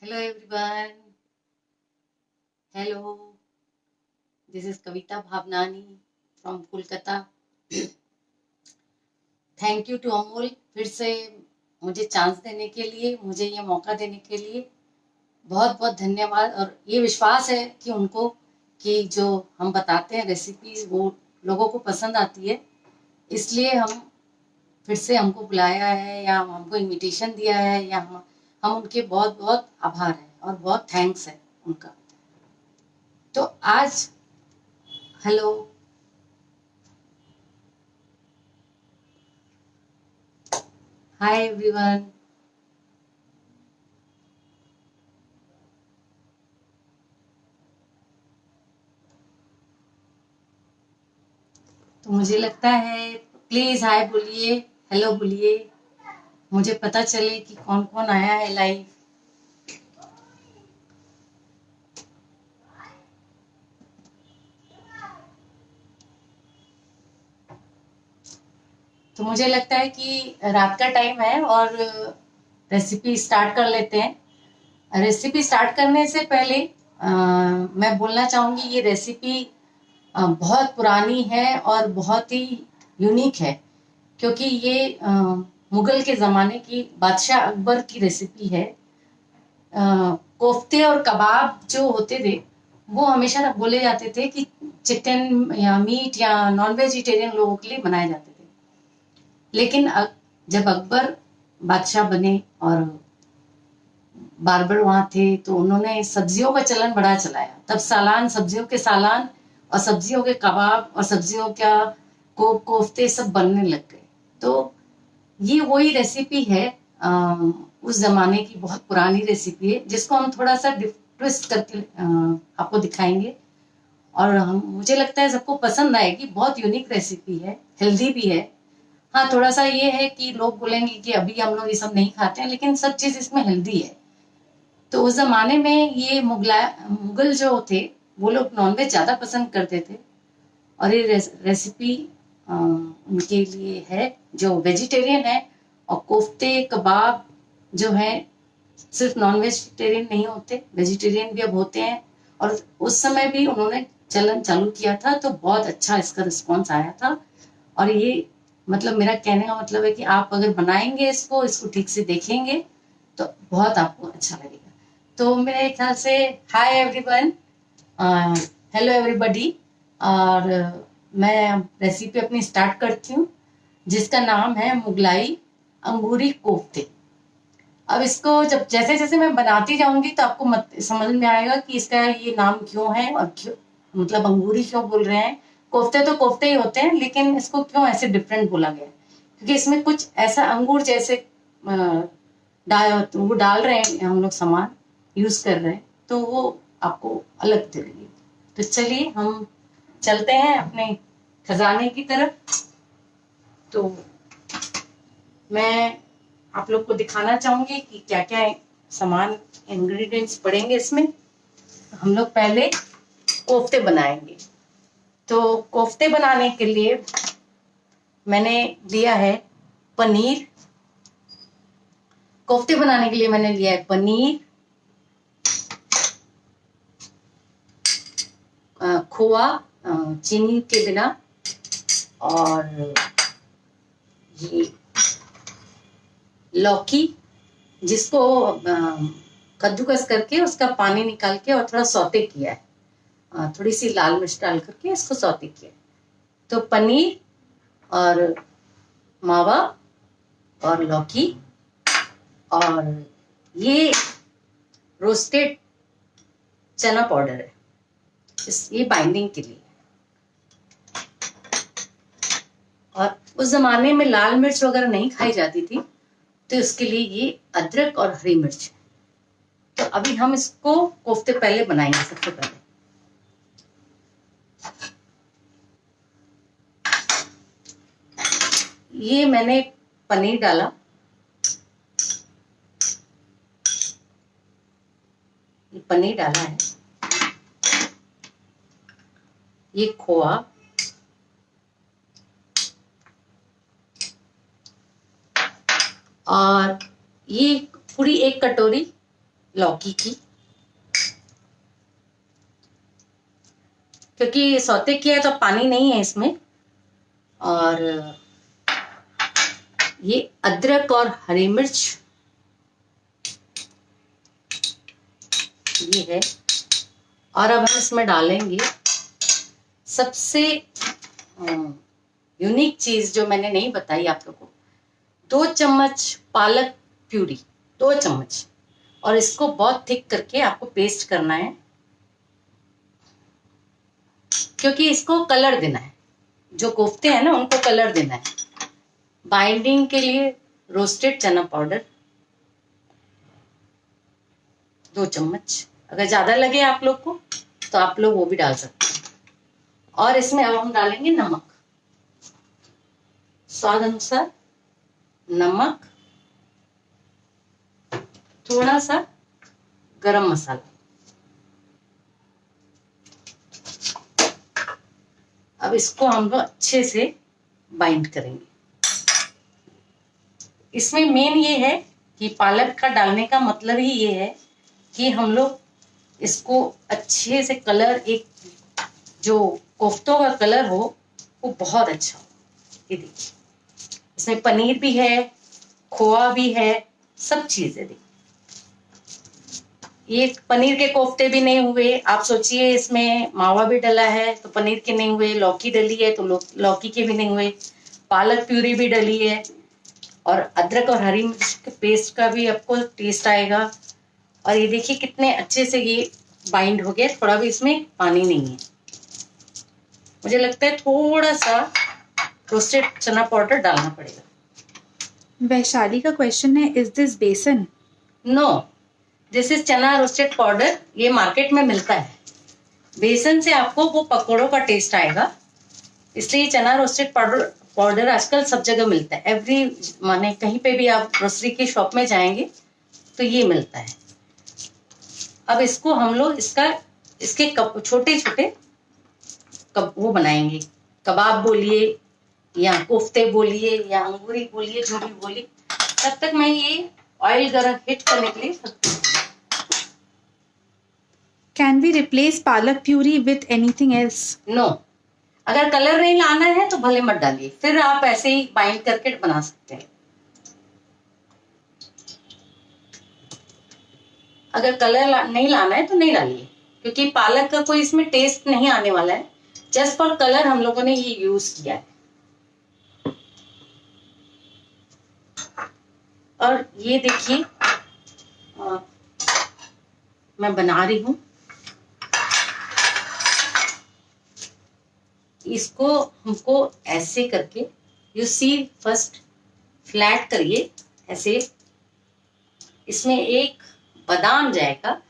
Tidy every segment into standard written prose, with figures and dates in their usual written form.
Hello everyone. Hello. This is Kavita Bhavnani from Kolkata. Thank you to Amol फिर से मुझे chance देने के लिए, मुझे ये मौका देने के लिए बहुत बहुत धन्यवाद। और ये विश्वास है कि उनको कि जो हम बताते हैं रेसिपीज वो लोगों को पसंद आती है, इसलिए हम फिर से हमको बुलाया है या हमको इनविटेशन दिया है, या हम उनके बहुत बहुत आभार है और बहुत थैंक्स है उनका। तो आज हेलो, हाय एवरीवन। तो मुझे लगता है प्लीज हाय बोलिए, हेलो बोलिए, मुझे पता चले कि कौन कौन आया है लाइव। तो मुझे लगता है कि रात का टाइम है और रेसिपी स्टार्ट कर लेते हैं। रेसिपी स्टार्ट करने से पहले मैं बोलना चाहूंगी ये रेसिपी बहुत पुरानी है और बहुत ही यूनिक है, क्योंकि ये मुगल के ज़माने की बादशाह अकबर की रेसिपी है। कोफ्ते और कबाब जो होते थे वो हमेशा बोले जाते थे कि चिकन या मीट या नॉन वेजिटेरियन लोगों के लिए बनाए जाते थे, लेकिन जब अकबर बादशाह बने और बार्बर वहां थे तो उन्होंने सब्जियों का चलन बड़ा चलाया। तब सालान, सब्जियों के सालान और सब्जियों के कबाब और सब्जियों का कोफ्ते सब बनने लग गए। तो ये वही रेसिपी है, उस जमाने की बहुत पुरानी रेसिपी है जिसको हम थोड़ा सा ट्विस्ट करके आपको दिखाएंगे। और हम मुझे लगता है सबको पसंद आएगी, बहुत यूनिक रेसिपी है, हेल्दी भी है। हाँ, थोड़ा सा ये है कि लोग बोलेंगे कि अभी हम लोग ये सब नहीं खाते हैं, लेकिन सब चीज इसमें हेल्दी है। तो उस जमाने में ये मुगल जो थे वो लोग नॉनवेज ज्यादा पसंद करते थे, और ये रेसिपी उनके लिए है जो वेजिटेरियन है। और कोफ्ते कबाब जो है सिर्फ नॉन वेजिटेरियन नहीं होते, वेजिटेरियन भी अब होते हैं। और उस समय भी उन्होंने चलन चालू किया था तो बहुत अच्छा इसका रिस्पॉन्स आया था। और ये मतलब मेरा कहने का मतलब है कि आप अगर बनाएंगे इसको ठीक से देखेंगे तो बहुत आपको अच्छा लगेगा। तो मेरे ख्याल से हाय एवरीवन, हेलो एवरीबॉडी। और मैं रेसिपी अपनी स्टार्ट करती हूँ जिसका नाम है मुगलाई अंगूरी कोफ्ते। अब इसको जब जैसे जैसे मैं बनाती जाऊंगी तो आपको समझ में आएगा कि इसका ये नाम क्यों है और क्यों, मतलब अंगूरी क्यों बोल रहे हैं। कोफ्ते तो कोफ्ते ही होते हैं, लेकिन इसको क्यों ऐसे डिफरेंट बोला गया, क्योंकि इसमें कुछ ऐसा अंगूर जैसे वो डाल रहे हैं, हम लोग सामान यूज कर रहे हैं, तो वो आपको अलग लगेगी। तो चलिए हम चलते हैं अपने खजाने की तरफ। तो मैं आप लोग को दिखाना चाहूंगी कि क्या क्या सामान इंग्रेडिएंट्स पड़ेंगे इसमें। हम लोग पहले कोफ्ते बनाएंगे। तो कोफ्ते बनाने के लिए मैंने लिया है पनीर। कोफ्ते बनाने के लिए मैंने लिया है पनीर, खोआ चीनी के बिना, और ये लौकी जिसको कद्दूकस करके उसका पानी निकाल के और थोड़ा सौते किया है, थोड़ी सी लाल मिर्च डाल करके इसको सौते किया है। तो पनीर और मावा और लौकी, और ये रोस्टेड चना पाउडर है ये बाइंडिंग के लिए। और उस जमाने में लाल मिर्च वगैरह नहीं खाई जाती थी, तो इसके लिए ये अदरक और हरी मिर्च। तो अभी हम इसको कोफ्ते पहले बनाएंगे। सबसे पहले ये मैंने पनीर डाला, ये पनीर डाला है, ये खोआ, और ये पूरी एक कटोरी लौकी की, क्योंकि सौते किया है तो पानी नहीं है इसमें। और ये अदरक और हरी मिर्च ये है। और अब हम इसमें डालेंगे सबसे यूनिक चीज जो मैंने नहीं बताई आप लोगों को, 2 चम्मच पालक प्यूरी, 2 चम्मच। और इसको बहुत थिक करके आपको पेस्ट करना है, क्योंकि इसको कलर देना है, जो कोफ्ते हैं ना उनको कलर देना है। बाइंडिंग के लिए रोस्टेड चना पाउडर 2 चम्मच, अगर ज्यादा लगे आप लोग को तो आप लोग वो भी डाल सकते हैं। और इसमें अब हम डालेंगे नमक, स्वाद अनुसार नमक, थोड़ा सा गरम मसाला। अब इसको हम लोग अच्छे से बाइंड करेंगे। इसमें मेन ये है कि पालक का डालने का मतलब ही ये है कि हम लोग इसको अच्छे से कलर, एक जो कोफ्तों का कलर हो वो बहुत अच्छा हो। ये देखिए इसमें पनीर भी है, खोआ भी है, सब चीजें। देखिए ये पनीर के कोफ्ते भी नहीं हुए, आप सोचिए इसमें मावा भी डला है तो पनीर के नहीं हुए, लौकी डली है तो लौकी के भी नहीं हुए, पालक प्यूरी भी डली है, और अदरक और हरी मिर्च के पेस्ट का भी आपको टेस्ट आएगा। और ये देखिए कितने अच्छे से ये बाइंड हो गया, थोड़ा भी इसमें पानी नहीं है। मुझे लगता है थोड़ा सा रोस्टेड चना पाउडर डालना पड़ेगा। वैशाली का क्वेश्चन है, इज दिस बेसन? नो, दिस इज चना रोस्टेड पाउडर। ये मार्केट में मिलता है। बेसन से आपको वो पकौड़ों का टेस्ट आएगा, इसलिए चना रोस्टेड पाउडर आजकल सब जगह मिलता है। एवरी माने कहीं पे भी आप ग्रोसरी की शॉप में जाएंगे तो ये मिलता है। अब इसको हम लोग इसके कप छोटे छोटे वो बनाएंगे, कबाब बोलिए या कोफ्ते बोलिए या अंगूरी बोलिए, जो भी बोलिए। तब तक मैं ये ऑयल गरम हिट करने के लिए can we replace palak puree with anything else? No, अगर कलर नहीं लाना है तो भले मत डालिए, फिर आप ऐसे ही बाइंड करके बना सकते हैं। अगर कलर नहीं लाना है तो नहीं डालिए, क्योंकि पालक का कोई इसमें टेस्ट नहीं आने वाला है। जस्ट फॉर कलर हम लोगों ने ये यूज किया है। और ये देखिए मैं बना रही हूं इसको। हमको ऐसे करके, यू सी, फर्स्ट फ्लैट करिए ऐसे। इसमें एक बादाम जाएगा,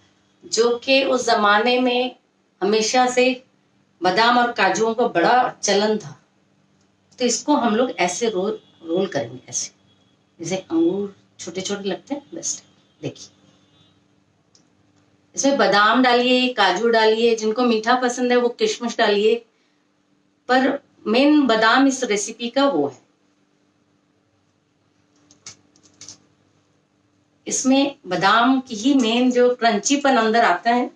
जो कि उस जमाने में हमेशा से बादाम और काजुओं का बड़ा चलन था। तो इसको हम लोग ऐसे रोल करेंगे, ऐसे जैसे अंगूर छोटे छोटे लगते हैं, बस। देखिए इसमें बादाम डालिए, काजू डालिए, जिनको मीठा पसंद है वो किशमिश डालिए, पर मेन बादाम इस रेसिपी का वो है। इसमें बादाम की ही मेन जो क्रंचीपन अंदर आता है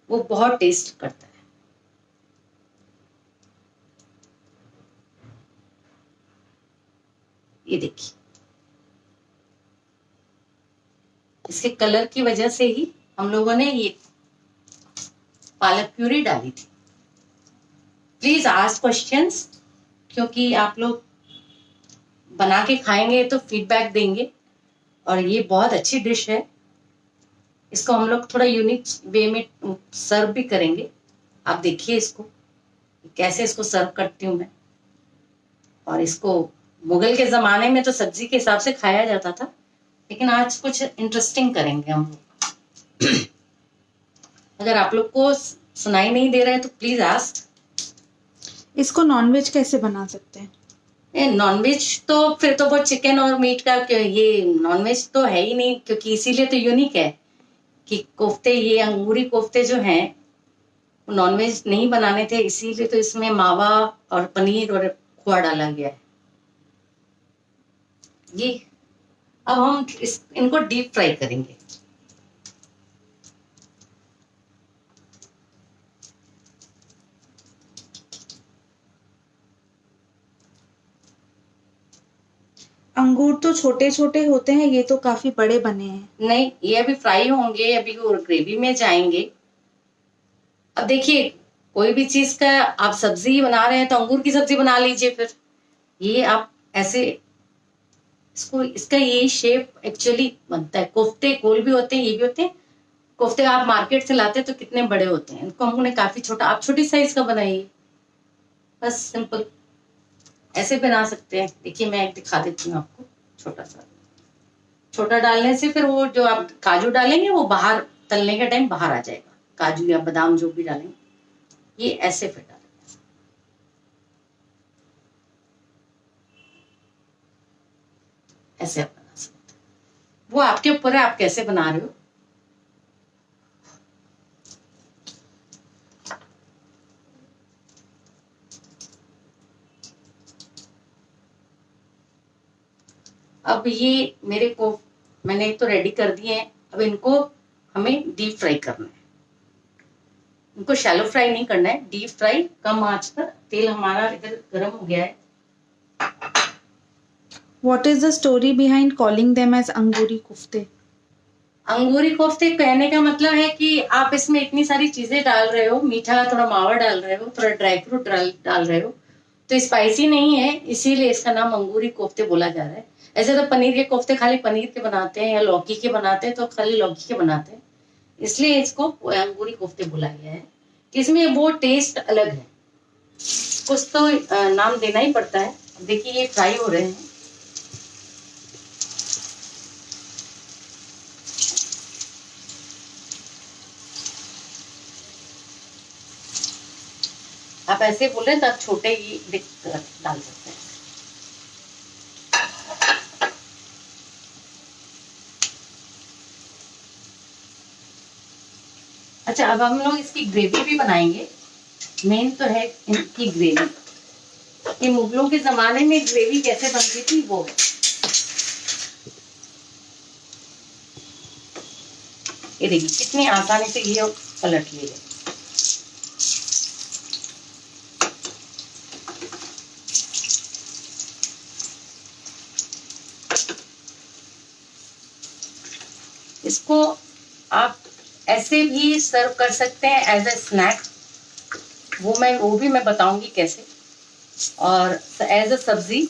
वो बहुत टेस्ट करता है। ये देखिए इसके कलर की वजह से ही हम लोगों ने ये पालक प्यूरी डाली थी। प्लीज आस्क क्वेश्चंस, क्योंकि आप लोग बना के खाएंगे तो फीडबैक देंगे। और ये बहुत अच्छी डिश है, इसको हम लोग थोड़ा यूनिक वे में सर्व भी करेंगे। आप देखिए इसको कैसे इसको सर्व करती हूँ मैं। और इसको मुगल के जमाने में तो सब्जी के हिसाब से खाया जाता था, लेकिन आज कुछ इंटरेस्टिंग करेंगे हम लोग। अगर आप लोग को सुनाई नहीं दे रहा है तो प्लीज आस्क। इसको नॉनवेज कैसे बना सकते हैं? नॉनवेज तो फिर तो वो चिकन और मीट का, ये नॉनवेज तो है ही नहीं, क्योंकि इसीलिए तो यूनिक है कि कोफ्ते, ये अंगूरी कोफ्ते जो हैं नॉनवेज नहीं बनाने थे, इसीलिए तो इसमें मावा और पनीर और खोआ डाला गया है। ये अब हम इनको डीप फ्राई करेंगे। अंगूर तो छोटे छोटे होते हैं, ये तो काफी बड़े बने हैं। नहीं, ये अभी फ्राई होंगे, अभी वो ग्रेवी में जाएंगे। अब देखिए, कोई भी चीज का आप सब्जी बना रहे हैं तो अंगूर की सब्जी बना लीजिए फिर। ये आप ऐसे इसको, इसका ये शेप एक्चुअली बनता है। कोफ्ते गोल भी होते हैं, ये भी होते हैं। कोफ्ते आप मार्केट से लाते हैं तो कितने बड़े होते हैं, इनको हमने काफी छोटा, आप छोटी साइज का बनाइए, बस सिंपल ऐसे बना सकते हैं। देखिए मैं एक दिखा देती हूँ आपको, छोटा सा। छोटा डालने से फिर वो जो आप काजू डालेंगे वो बाहर तलने के टाइम बाहर आ जाएगा, काजू या बादाम जो भी डालेंगे। ये ऐसे फिर डालें, ऐसे आप बना सकते हैं। वो आपके ऊपर है, आप कैसे बना रहे हो। अब ये मेरे को मैंने तो रेडी कर दिए हैं। अब इनको हमें डीप फ्राई करना है। इनको शैलो फ्राई नहीं करना है, डीप फ्राई कम आंच पर। तेल हमारा इधर गर्म हो गया है। What is the story behind calling them as अंगूरी कोफ्ते? अंगूरी कोफ्ते कहने का मतलब है कि आप इसमें इतनी सारी चीजें डाल रहे हो, मीठा थोड़ा मावा डाल रहे हो, थोड़ा ड्राई फ्रूट डाल रहे हो, तो स्पाइसी नहीं है, इसीलिए इसका नाम अंगूरी कोफ्ते बोला जा रहा है। ऐसे तो पनीर के कोफ्ते खाली पनीर के बनाते हैं या लौकी के बनाते हैं, तो खाली लौकी के बनाते हैं, इसलिए इसको अंगूरी कोफ्ते बोला गया है। इसमें वो टेस्ट अलग है, कुछ तो नाम देना ही पड़ता है। देखिए ये फ्राई हो रहे हैं। आप ऐसे बोल रहे हैं तो आप छोटे ही डाल सकते हैं। अच्छा, अब हम लोग इसकी ग्रेवी भी बनाएंगे। मेन तो है इनकी ग्रेवी। ये मुगलों के जमाने में ग्रेवी कैसे बनती थी वो है। ये देखिए कितनी आसानी से ये पलट लिए। इसको आप ऐसे भी सर्व कर सकते हैं एज ए स्नैक, वो भी मैं बताऊंगी कैसे, और एज ए सब्जी।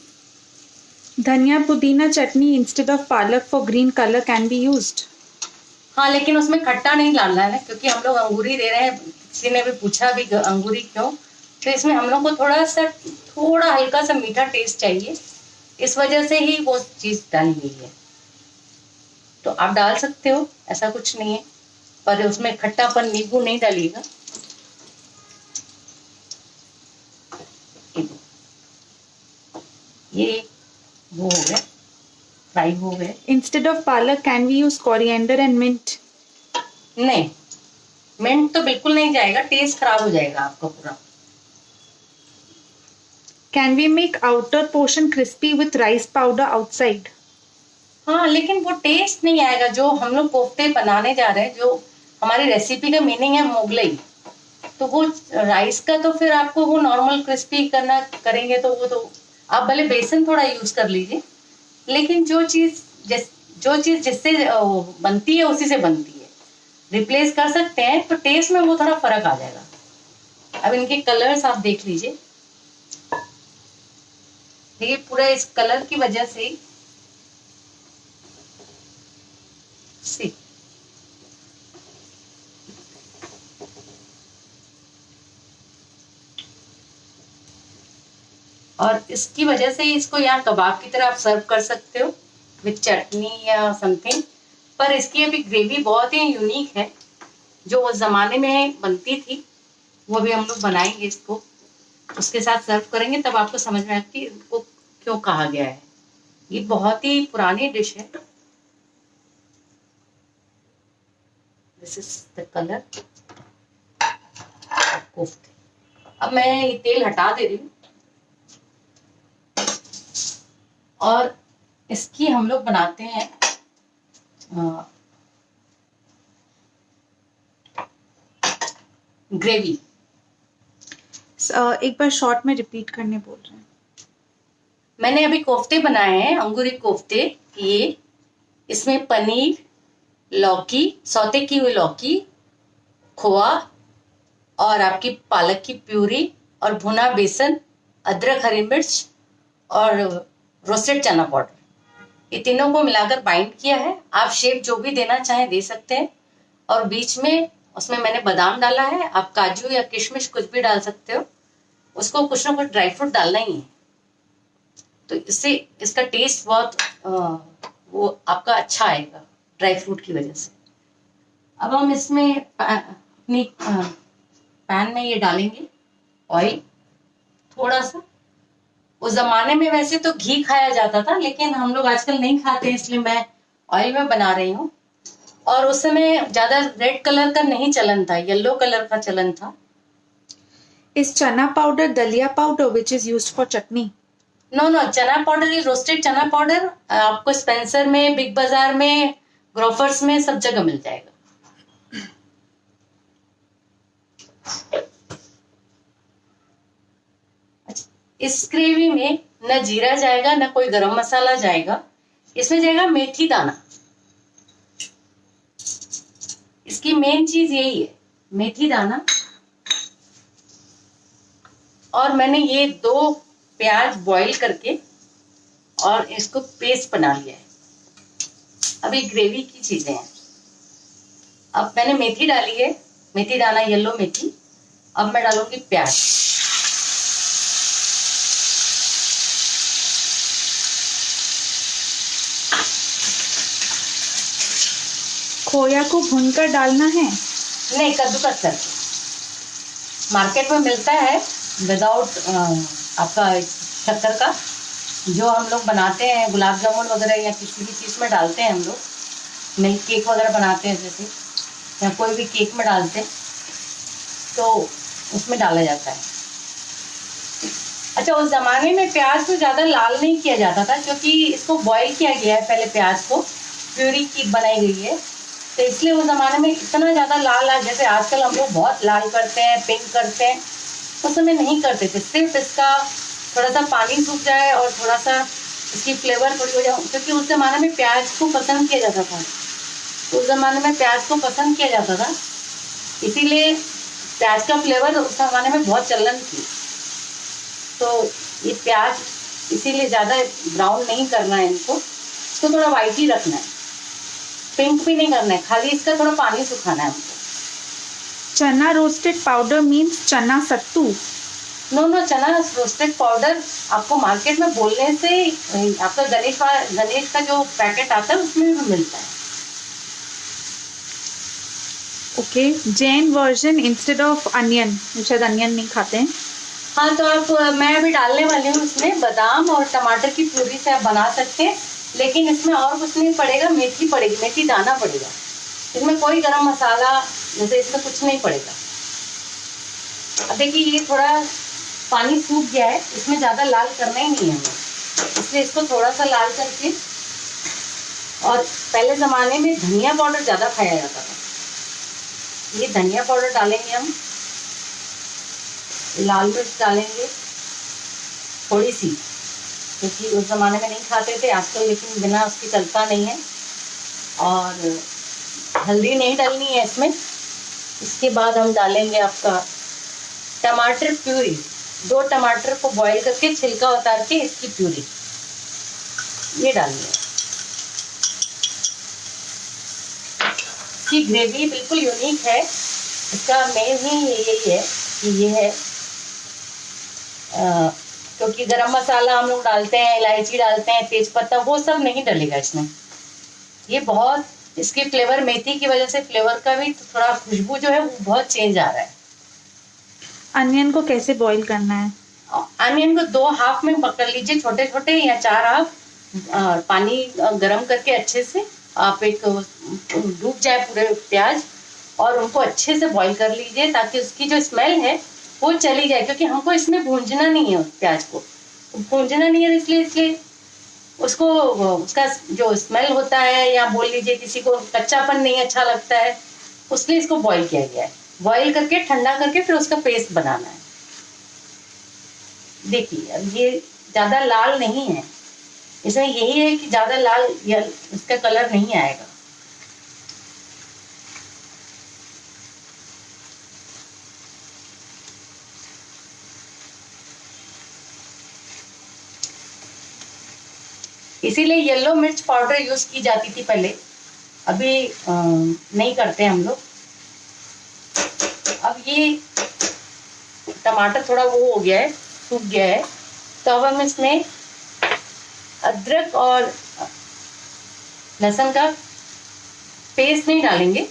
धनिया पुदीना चटनी इंस्टेड ऑफ पालक for green colour can be used. हाँ, लेकिन उसमें खट्टा नहीं डालना है ना, क्योंकि हम लोग अंगूरी दे रहे हैं। किसी ने भी पूछा भी अंगूरी क्यों, तो इसमें हम लोग को थोड़ा हल्का सा मीठा टेस्ट चाहिए, इस वजह से ही वो चीज डाली गई है। तो आप डाल सकते हो, ऐसा कुछ नहीं है, पर उसमें खट्टापन नींबू नहीं डालिएगा। ये वो हो गया, फ्राई हो गए। Instead of palak can we use coriander and mint? नहीं, मिंट तो बिल्कुल नहीं जाएगा, टेस्ट खराब हो जाएगा आपका पूरा। Can we make outer portion crispy with rice powder outside? हाँ, लेकिन वो टेस्ट नहीं आएगा। जो हम लोग कोफ्ते बनाने जा रहे हैं, जो हमारी रेसिपी का मीनिंग है मुगलई, तो वो राइस का तो फिर आपको वो नॉर्मल क्रिस्पी करना करेंगे, तो वो तो आप भले बेसन थोड़ा यूज कर लीजिए, लेकिन जो चीज जिससे बनती है उसी से बनती है। रिप्लेस कर सकते हैं तो टेस्ट में वो थोड़ा फर्क आ जाएगा। अब इनके कलर्स आप देख लीजिए, देखिए पूरा इस कलर की वजह से सी और इसकी वजह से इसको यहाँ कबाब की तरह आप सर्व कर सकते हो विथ चटनी या समथिंग। पर इसकी अभी ग्रेवी बहुत ही यूनिक है, जो उस जमाने में बनती थी, वो भी हम लोग बनाएंगे। इसको उसके साथ सर्व करेंगे, तब आपको समझ में आएगा कि इसको क्यों कहा गया है। ये बहुत ही पुरानी डिश है। दिस इज द कलर कोफ्ते। अब मैं ये तेल हटा दे रही हूँ और इसकी हम लोग बनाते हैं ग्रेवी। एक बार शॉर्ट में रिपीट करने बोल रहे हैं। मैंने अभी कोफ्ते बनाए हैं, अंगूरी कोफ्ते। ये इसमें पनीर, लौकी, सौते की हुई लौकी, खोआ और आपकी पालक की प्यूरी और भुना बेसन, अदरक, हरी मिर्च और रोस्टेड चना पाउडर, ये तीनों को मिलाकर बाइंड किया है। आप शेप जो भी देना चाहें दे सकते हैं। और बीच में उसमें मैंने बादाम डाला है, आप काजू या किशमिश कुछ भी डाल सकते हो। उसको कुछ ना कुछ ड्राई फ्रूट डालना ही है, तो इससे इसका टेस्ट बहुत वो आपका अच्छा आएगा ड्राई फ्रूट की वजह से। अब हम इसमें अपनी पैन में ये डालेंगे ऑयल थोड़ा सा। उस जमाने में वैसे तो घी खाया जाता था, लेकिन हम लोग आजकल नहीं खाते, इसलिए मैं ऑयल में बना रही हूँ। और उस समय ज्यादा रेड कलर का नहीं चलन था, येलो कलर का चलन था। Is chana powder dalia powder which is used for chutney? No, chana powder, ये रोस्टेड चना पाउडर आपको स्पेंसर में, बिग बाजार में, ग्रोफर्स में सब जगह मिल जाएगा। अच्छा, इस ग्रेवी में न जीरा जाएगा, न कोई गरम मसाला जाएगा, इसमें जाएगा मेथी दाना। इसकी मेन चीज यही है, मेथी दाना। और मैंने ये 2 प्याज बॉईल करके और इसको पेस्ट बना लिया है। अभी ग्रेवी की चीजें हैं। अब मैंने मेथी डाली है, मेथी दाना, येलो मेथी। अब मैं डालूंगी प्याज। खोया को भूनकर डालना है? नहीं, कद्दूकस करके। मार्केट में मिलता है विदाउट आपका शक्कर का, जो हम लोग बनाते हैं गुलाब जामुन वगैरह या किसी भी चीज़ में डालते हैं हम लोग, नहीं केक वगैरह बनाते हैं जैसे, या कोई भी केक में डालते हैं, तो उसमें डाला जाता है। अच्छा, उस जमाने में प्याज को ज़्यादा लाल नहीं किया जाता था, क्योंकि इसको बॉईल किया गया है पहले, प्याज को प्यूरी की बनाई गई है, तो इसलिए उस जमाने में इतना ज़्यादा लाल, जैसे आजकल हम लोग बहुत लाल करते हैं, पिंक करते हैं, उस समय नहीं करते थे। सिर्फ इसका थोड़ा सा पानी सूख जाए और थोड़ा सा इसकी फ्लेवर थोड़ी हो जाए, क्योंकि उस जमाने में प्याज को पसंद किया जाता था। उस जमाने में प्याज को पसंद किया जाता था, इसीलिए प्याज का फ्लेवर उस जमाने में बहुत चलन थी। तो ये प्याज इसीलिए ज़्यादा ब्राउन नहीं करना है, इसको थोड़ा वाइट ही रखना है, पिंक भी नहीं करना है, खाली इसका थोड़ा पानी सुखाना है हमको। चना रोस्टेड पाउडर मीन्स चना सत्तू? नो, चना रोस्टेड पाउडर आपको मार्केट में बोलने से आपका गणेश का जो पैकेट आता है उसमें भी मिलता है। Okay, Jain version instead of onion, शायद अनियन नहीं खाते हैं। हाँ, तो आप, मैं अभी डालने वाली हूँ इसमें बादाम और टमाटर की प्यूरी से आप बना सकते हैं, लेकिन इसमें और कुछ नहीं पड़ेगा, मेथी पड़ेगी, मेथी दाना पड़ेगा। इसमें कोई गरम मसाला जैसे इसमें कुछ नहीं पड़ेगा। अब देखिए, ये थोड़ा पानी सूख गया है, इसमें ज़्यादा लाल करना ही नहीं है हमें, इसलिए इसको थोड़ा सा लाल करके। और पहले ज़माने में धनिया पाउडर ज़्यादा खाया जाता था, ये धनिया पाउडर डालेंगे हम, लाल मिर्च डालेंगे थोड़ी सी, क्योंकि उस ज़माने में नहीं खाते थे, आजकल लेकिन बिना उसके चलता नहीं है। और हल्दी नहीं डालनी है इसमें। इसके बाद हम डालेंगे आपका टमाटर प्यूरी, 2 टमाटर को बॉईल करके छिलका उतार के इसकी प्यूरी ये डालनी है। इसकी ग्रेवी बिल्कुल यूनिक है, इसका मेन ही यही है कि ये है क्योंकि गरम मसाला हम लोग डालते हैं, इलायची डालते हैं, तेजपत्ता, वो सब नहीं डलेगा इसमें। ये बहुत, इसकी फ्लेवर मेथी की वजह से फ्लेवर का भी थोड़ा खुशबू जो है वो बहुत चेंज आ रहा है। अनियन को कैसे बॉईल करना है? अनियन को 2 हाफ में पकड़ लीजिए, छोटे छोटे या 4 हाफ। पानी गरम करके अच्छे से आप एक डूब जाए पूरे प्याज, और उनको अच्छे से बॉईल कर लीजिए, ताकि उसकी जो स्मेल है वो चली जाए, क्योंकि हमको इसमें भूंजना नहीं है, उस प्याज को भूंजना नहीं है, इसलिए उसको, उसका जो स्मेल होता है, या बोल लीजिए किसी को कच्चापन नहीं अच्छा लगता है, उसलिए इसको बॉईल किया गया है। बॉईल करके ठंडा करके फिर उसका पेस्ट बनाना है। देखिए, अब ये ज्यादा लाल नहीं है, इसमें यही है कि ज्यादा लाल इसका कलर नहीं आएगा। इसीलिए येलो मिर्च पाउडर यूज की जाती थी पहले, अभी नहीं करते हम लोग। अब ये टमाटर थोड़ा वो हो गया है, सूख गया है, तो अब हम इसमें अदरक और लहसुन का पेस्ट नहीं डालेंगे,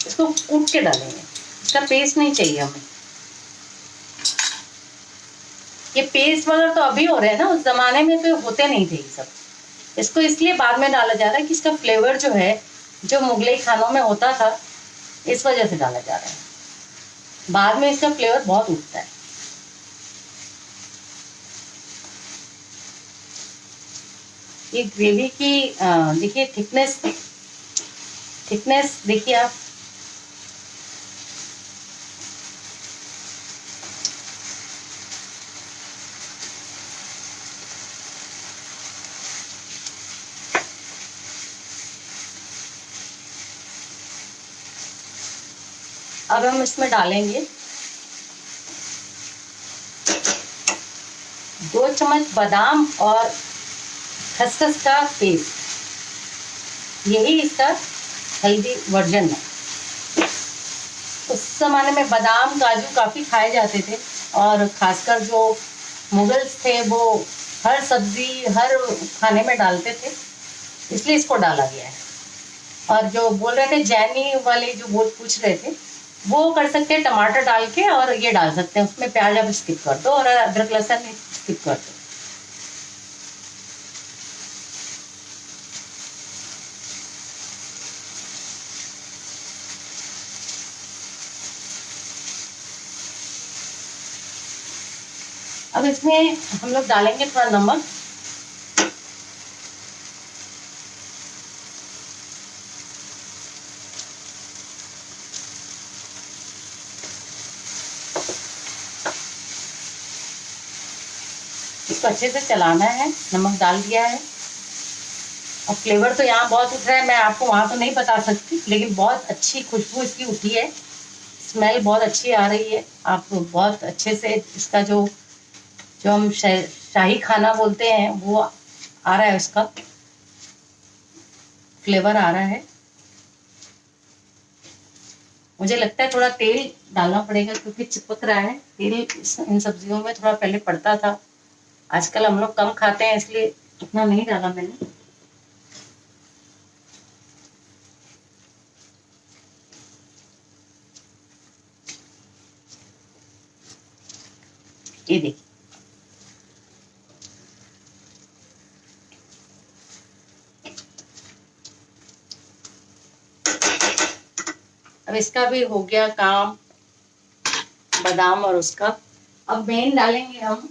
इसको कूट के डालेंगे, इसका पेस्ट नहीं चाहिए हमें। ये पेस्ट वगैरह तो अभी हो रहे हैं ना, उस जमाने में तो होते नहीं थे ये सब। इसको इसलिए बाद में डाला जा रहा है कि इसका फ्लेवर जो है, जो मुगलई खानों में होता था, इस वजह से डाला जा रहा है। बाद में इसका फ्लेवर बहुत उठता है। ये ग्रेवी की देखिए थिकनेस देखिए आप। अब हम इसमें डालेंगे 2 चम्मच बादाम और खसखस का पेस्ट। यही इसका हेल्दी वर्जन है। उस जमाने में बादाम काजू काफी खाए जाते थे, और खासकर जो मुगल्स थे वो हर सब्जी हर खाने में डालते थे, इसलिए इसको डाला गया है। और जो बोल रहे थे जैनी वाले जो पूछ रहे थे, वो कर सकते हैं टमाटर डाल के, और ये डाल सकते हैं उसमें प्याज, अब स्किप कर दो, और अदरक लहसुन स्किप कर दो। अब इसमें हम लोग डालेंगे थोड़ा नमक, इसको अच्छे से चलाना है। नमक डाल दिया है, और फ्लेवर तो यहाँ बहुत उठ रहा है, मैं आपको वहाँ तो नहीं बता सकती, लेकिन बहुत अच्छी खुशबू इसकी उठी है, स्मेल बहुत अच्छी आ रही है। आप बहुत अच्छे से इसका जो हम शाही खाना बोलते हैं वो आ रहा है, उसका फ्लेवर आ रहा है। मुझे लगता है थोड़ा तेल डालना पड़ेगा, क्योंकि चिपक रहा है तेल इन सब्जियों में, थोड़ा पहले पड़ता था, आजकल हम लोग कम खाते हैं, इसलिए उतना नहीं डाला मैंने। ये देखिए, अब इसका भी हो गया काम, बादाम और उसका। अब मेन डालेंगे हम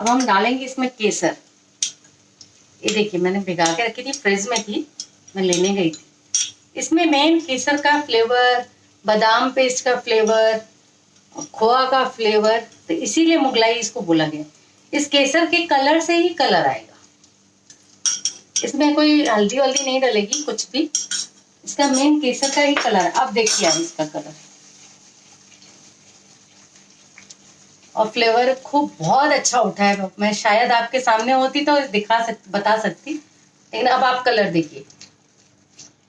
अब हम डालेंगे इसमें केसर। ये देखिए, मैंने भिगा के रखी थी, फ्रिज में थी, मैं लेने गई थी। इसमें मेन केसर का फ्लेवर, बादाम पेस्ट का फ्लेवर, खोआ का फ्लेवर, तो इसीलिए मुगलाई इसको बोला गया। इस केसर के कलर से ही कलर आएगा, इसमें कोई हल्दी वल्दी नहीं डलेगी कुछ भी, इसका मेन केसर का ही कलर है। अब देखिए आप इसका कलर, और फ्लेवर खूब बहुत अच्छा उठा है। मैं शायद आपके सामने होती तो बता सकती, लेकिन अब आप कलर देखिए।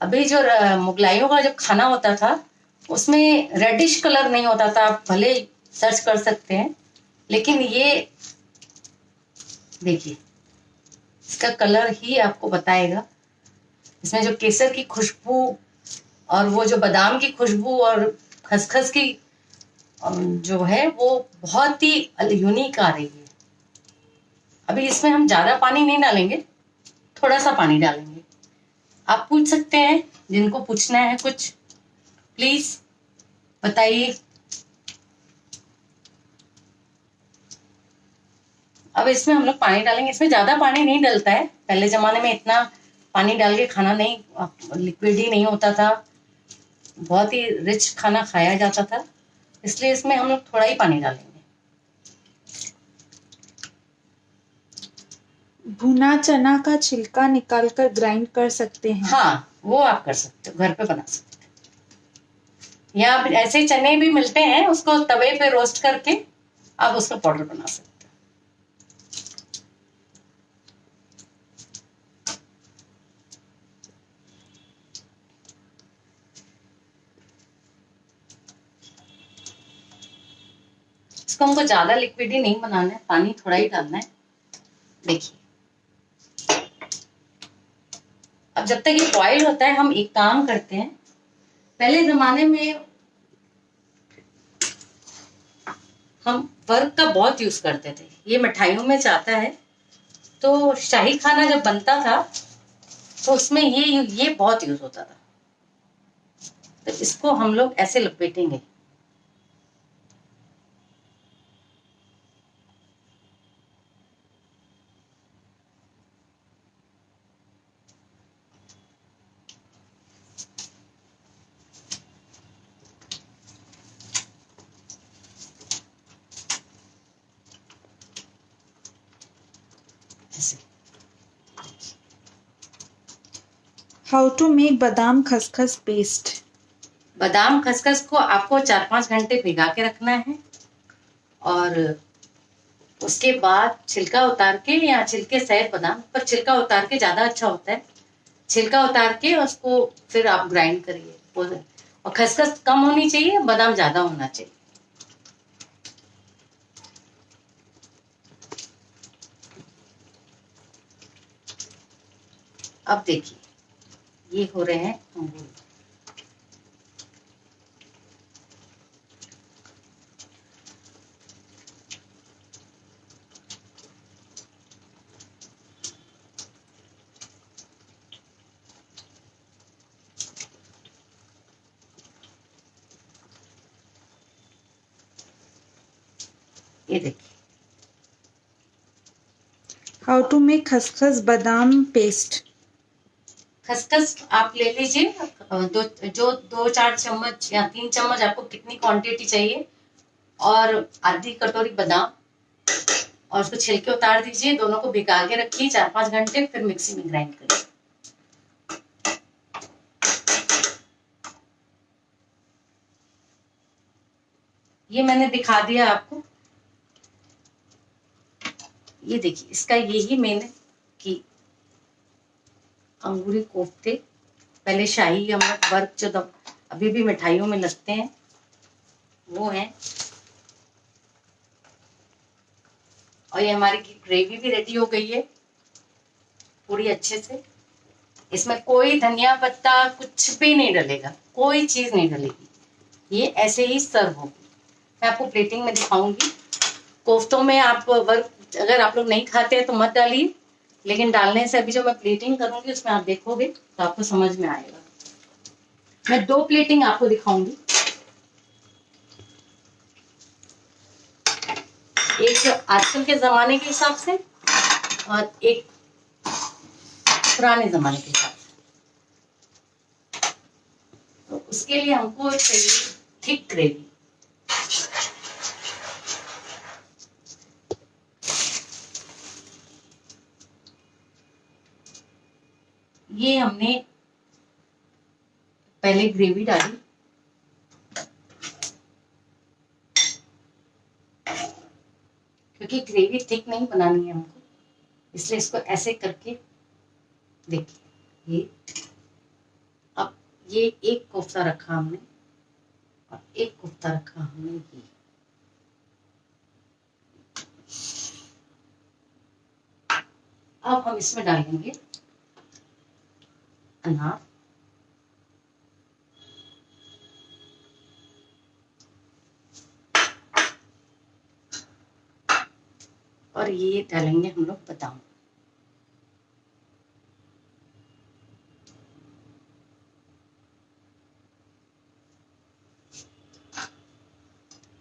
अभी जो मुगलाइयों का जो खाना होता था उसमें रेडिश कलर नहीं होता था, आप भले सर्च कर सकते हैं, लेकिन ये देखिए इसका कलर ही आपको बताएगा। इसमें जो केसर की खुशबू और वो जो बादाम की खुशबू और खसखस की जो है वो बहुत ही यूनिक आ रही है। अभी इसमें हम ज्यादा पानी नहीं डालेंगे, थोड़ा सा पानी डालेंगे। आप पूछ सकते हैं, जिनको पूछना है कुछ प्लीज बताइए। अब इसमें हम लोग पानी डालेंगे। इसमें ज्यादा पानी नहीं डलता है, पहले जमाने में इतना पानी डाल के खाना नहीं, लिक्विड ही नहीं होता था, बहुत ही रिच खाना खाया जाता था, इसलिए इसमें हम लोग थोड़ा ही पानी डालेंगे। भुना चना का छिलका निकालकर ग्राइंड कर सकते हैं। हाँ, वो आप कर सकते हो, घर पे बना सकते हो। या फिर ऐसे चने भी मिलते हैं, उसको तवे पे रोस्ट करके आप उसका पाउडर बना सकते हो। इसको हमको ज्यादा लिक्विड ही नहीं बनाना है, पानी थोड़ा ही डालना है। देखिए, अब जब तक ये बॉईल होता है हम एक काम करते हैं। पहले जमाने में हम वर्क का बहुत यूज करते थे, ये मिठाइयों में जाता है। तो शाही खाना जब बनता था तो उसमें ये बहुत यूज होता था। तो इसको हम लोग ऐसे लपेटेंगे। ऐसे। हाउ टू मेक बादाम खसखस पेस्ट। बादाम खसखस को आपको 4-5 घंटे भिगा के रखना है, और उसके बाद छिलका उतार के, या छिलके सहित बादाम, पर छिलका उतार के ज्यादा अच्छा होता है। छिलका उतार के उसको फिर आप ग्राइंड करिए। और खसखस कम होनी चाहिए, बादाम ज्यादा होना चाहिए। अब देखिए, ये हो रहे हैं अंगूर। ये देखिए, हाउ टू मेक खसखस बादाम पेस्ट। खसखस आप ले लीजिए, जो 2-4 चम्मच या 3 चम्मच, आपको कितनी क्वांटिटी चाहिए, और आधी कटोरी बादाम, और उसको छिलके उतार दीजिए। दोनों को भिगा के रखिए 4-5 घंटे, फिर मिक्सी में ग्राइंड करिए। ये मैंने दिखा दिया आपको। ये देखिए, इसका यही मेन है कि अंगूरी कोफ्ते, पहले शाही हम लोग वर्क जो अभी भी मिठाइयों में लगते हैं वो है। और ये हमारी ग्रेवी भी रेडी हो गई है पूरी अच्छे से। इसमें कोई धनिया पत्ता कुछ भी नहीं डलेगा, कोई चीज नहीं डलेगी, ये ऐसे ही सर्व होगी। मैं आपको प्लेटिंग में दिखाऊंगी। कोफ्तों में आप वर्क अगर आप लोग नहीं खाते हैं तो मत डालिए, लेकिन डालने से अभी जो मैं प्लेटिंग करूंगी उसमें आप देखोगे तो आपको समझ में आएगा। मैं 2 प्लेटिंग आपको दिखाऊंगी। एक आजकल के जमाने के हिसाब से, और एक पुराने जमाने के हिसाब से। तो उसके लिए हमको चाहिए थिक ग्रेवी। ये हमने पहले ग्रेवी डाली, क्योंकि ग्रेवी थिक नहीं बनानी है हमको, इसलिए इसको ऐसे करके देखिए। ये अब ये एक कोफ्ता रखा हमने, और एक कोफ्ता रखा हमने ये। अब हम इसमें डालेंगे अनार, और ये डालेंगे हम लोग बादाम।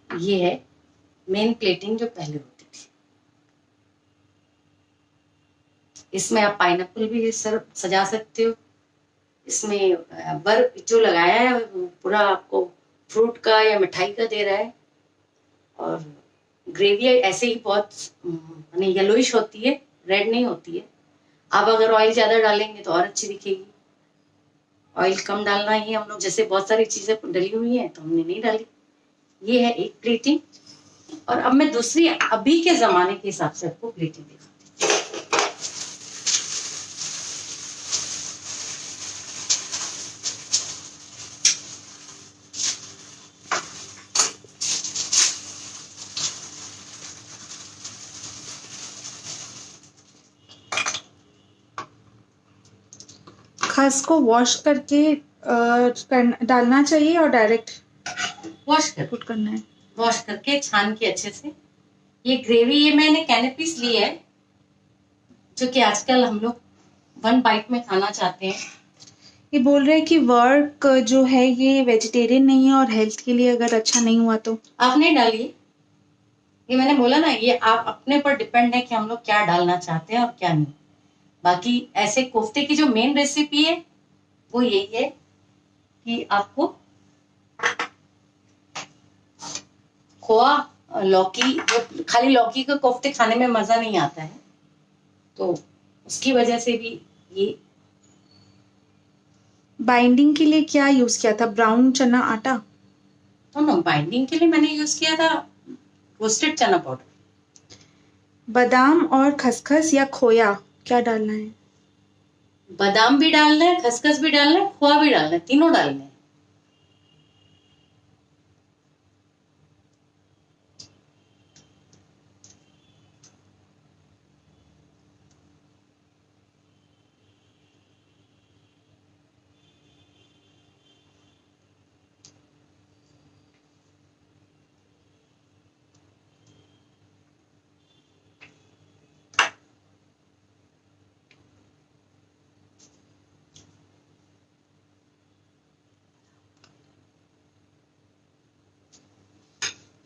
ये है मेन प्लेटिंग जो पहले होती थी। इसमें आप पाइनएप्पल भी सजा सकते हो। इसमें वर्क जो लगाया है वो पूरा आपको फ्रूट का या मिठाई का दे रहा है। और ग्रेवी ऐसे ही बहुत यानी येलोइश होती है, रेड नहीं होती है। आप अगर ऑयल ज्यादा डालेंगे तो और अच्छी दिखेगी। ऑयल कम डालना ही हम लोग, जैसे बहुत सारी चीजें डली हुई हैं तो हमने नहीं डाली। ये है एक प्लेटिंग। और अब मैं दूसरी अभी के जमाने के हिसाब से आपको प्लेटिंग दिखाती खस को वॉश करके डालना चाहिए और डायरेक्ट हूँ। वॉश पुट करना है? वॉश करके छान के अच्छे से। ये ग्रेवी ये मैंने कैनेपीस ली है, जो कि आजकल हम लोग 1 बाइट में खाना चाहते हैं। ये बोल रहे हैं कि वर्क जो है ये वेजिटेरियन नहीं है और हेल्थ के लिए अगर अच्छा नहीं हुआ तो आप नहीं डालिए। ये मैंने बोला ना, ये आप अपने पर डिपेंड है कि हम लोग क्या डालना चाहते हैं और क्या नहीं। बाकी ऐसे कोफ्ते की जो मेन रेसिपी है वो यही है कि आपको खोआ, लौकी, जो खाली लौकी का कोफ्ते खाने में मजा नहीं आता है, तो उसकी वजह से भी ये। बाइंडिंग के लिए क्या यूज किया था? ब्राउन चना आटा? नो, बाइंडिंग के लिए मैंने यूज किया था रोस्टेड चना पाउडर। बादाम और खसखस या खोया क्या डालना है? बादाम भी डालना है, खसखस भी डालना है, खोआ भी डालना है, तीनों डालने हैं।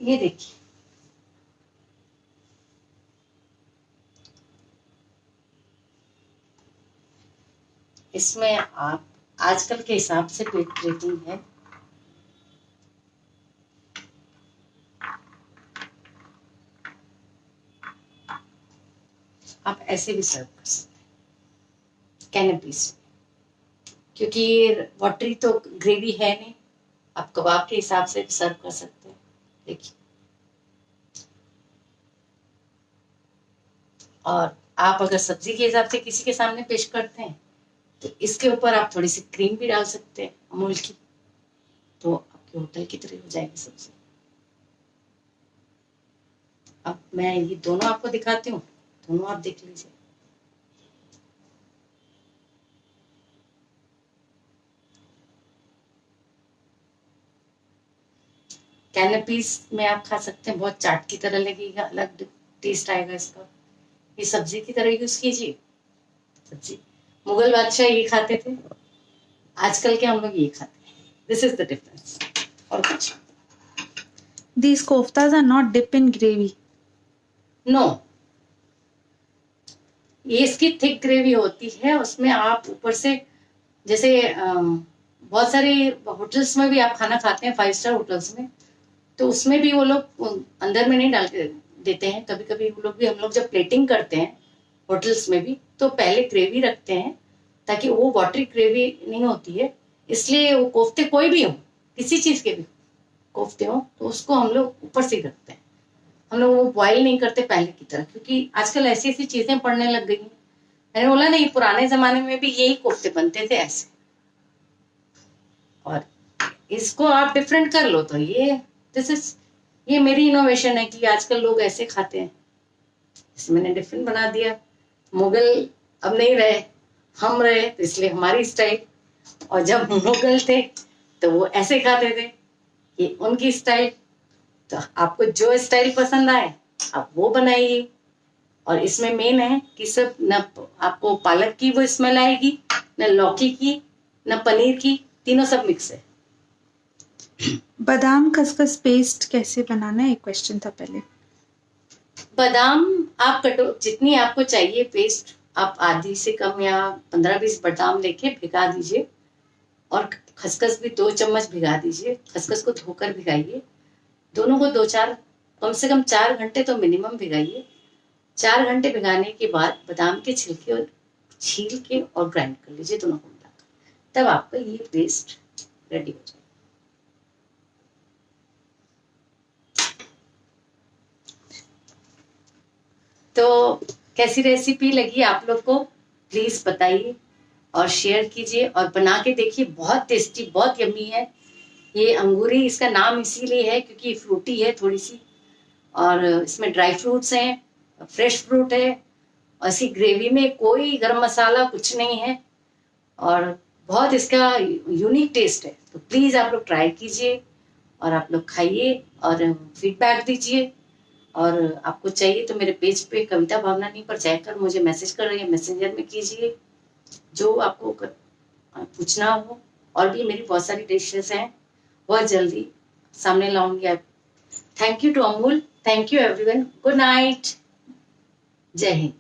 ये देखिए, इसमें आप आजकल के हिसाब से प्लेटिंग है। आप ऐसे भी सर्व कर सकते हैं कैनेपीस, क्योंकि ये वाटरी तो ग्रेवी है नहीं। आप कबाब के हिसाब से भी सर्व कर सकते हैं। देखिए, और आप अगर सब्जी के हिसाब से किसी के सामने पेश करते हैं तो इसके ऊपर आप थोड़ी सी क्रीम भी डाल सकते हैं अमूल की, तो आपके होटल की तरह हो जाएगी सब्जी। अब मैं ये दोनों आपको दिखाती हूँ, दोनों आप देख लीजिए। कैनेपीस में आप खा सकते हैं, बहुत चाट की तरह लगेगा, अलग टेस्ट आएगा इसका। ये सब्जी की तरह यूज कीजिए। सब्जी मुगल बादशाह ये खाते थे, आजकल के हम लोग ये खाते हैं। This is the difference. और कुछ These koftas are not dip in gravy. No, ये इसकी थिक ग्रेवी होती है। उसमें आप ऊपर से जैसे बहुत सारे होटल्स में भी आप खाना खाते हैं, 5 स्टार होटल्स में, तो उसमें भी वो लोग अंदर में नहीं डाल के देते हैं। कभी कभी वो लोग भी, हम लोग जब प्लेटिंग करते हैं होटल्स में भी, तो पहले ग्रेवी रखते हैं ताकि वो वाटरी ग्रेवी नहीं होती है। इसलिए वो कोफ्ते कोई भी हो, किसी चीज के भी कोफ्ते हो, तो उसको हम लोग ऊपर से रखते हैं। हम लोग वो बॉयल नहीं करते पहले की तरह, क्योंकि आजकल ऐसी ऐसी चीजें पड़ने लग गई हैं। मैंने बोला नहीं, पुराने जमाने में भी यही कोफ्ते बनते थे ऐसे। और इसको आप डिफरेंट कर लो तो ये मेरी इनोवेशन है कि आजकल लोग ऐसे खाते हैं। इसमें मैंने डिफरेंट बना दिया। मुगल अब नहीं रहे, हम रहे, तो इसलिए हमारी स्टाइल। और जब मुगल थे तो वो ऐसे खाते थे, ये उनकी स्टाइल। तो आपको जो स्टाइल पसंद आए आप वो बनाइए। और इसमें मेन है कि सब न आपको पालक की वो स्मेल आएगी, न लौकी की, न पनीर की, तीनों सब मिक्स है। बादाम खसखस पेस्ट कैसे बनाना है, एक क्वेश्चन था पहले। बादाम आप जितनी आपको चाहिए पेस्ट, आप आधी से कम या 15-20 बादाम लेके भिगा दीजिए, और खसखस भी 2 चम्मच भिगा दीजिए। खसखस को धोकर भिगाइए, दोनों को 2-4 कम से कम 4 घंटे तो मिनिमम भिगाइए। 4 घंटे भिगाने के बाद बादाम के छिलके और छील के और ग्राइंड कर लीजिए दोनों को मिलाकर, तब आपका ये पेस्ट रेडी हो जाएगा। तो कैसी रेसिपी लगी आप लोग को, प्लीज बताइए और शेयर कीजिए और बना के देखिए। बहुत टेस्टी, बहुत यम्मी है। ये अंगूरी इसका नाम इसीलिए है क्योंकि फ्रूटी है थोड़ी सी, और इसमें ड्राई फ्रूट्स हैं, फ्रेश फ्रूट है, और इसी ग्रेवी में कोई गरम मसाला कुछ नहीं है, और बहुत इसका यूनिक टेस्ट है। तो प्लीज आप लोग ट्राई कीजिए और आप लोग खाइए और फीडबैक दीजिए। और आपको चाहिए तो मेरे पेज पे कविता भावनानी पर जाकर मुझे मैसेज कर रही है, मैसेंजर में कीजिए जो आपको पूछना हो। और भी मेरी बहुत सारी डिशेस हैं, बहुत जल्दी सामने लाऊंगी आप। Thank you to Amul, thank you everyone, good night, जय हिंद।